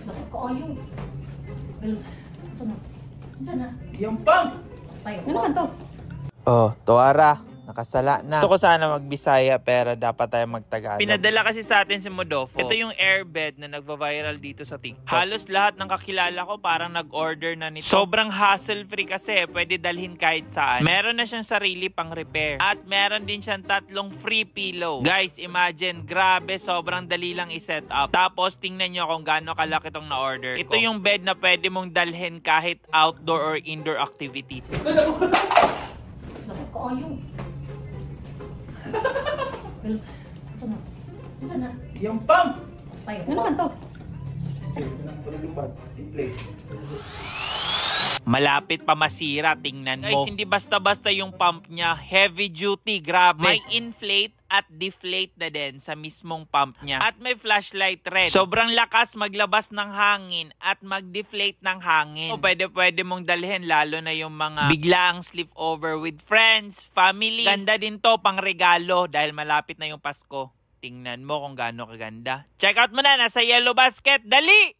Nakakaayaw. Saan na? Yung pump! Ano naman to? Oh, Tuara, nakasala na. Gusto ko sana magbisaya pero dapat tayo magtagalog. Pinadala kasi sa atin si Modofo. Ito yung airbed na nagva-viral dito sa TikTok. Halos lahat ng kakilala ko parang nag-order na nito. Sobrang hassle-free kasi, pwede dalhin kahit saan. Meron na siyang sarili pang repair. At meron din siyang 3 free pillow. Guys, imagine, grabe, sobrang dali lang i-set up. Tapos, tingnan nyo kung gaano kalaki tong na-order. Ito yung bed na pwede mong dalhin kahit outdoor or indoor activity. Nakakaayaw. Saan na? Yung pump! Ano naman to? Malapit pa masira, tingnan mo. Guys, hindi basta-basta yung pump niya. Heavy duty, grabe. May inflate at deflate na din sa mismong pump niya. At may flashlight red. Sobrang lakas maglabas ng hangin at mag-deflate ng hangin. O pwede mong dalhin lalo na yung mga biglaang sleepover with friends, family. Ganda din to pang regalo dahil malapit na yung Pasko. Tingnan mo kung gaano kaganda. Check out mo na, nasa Yellow Basket. Dali!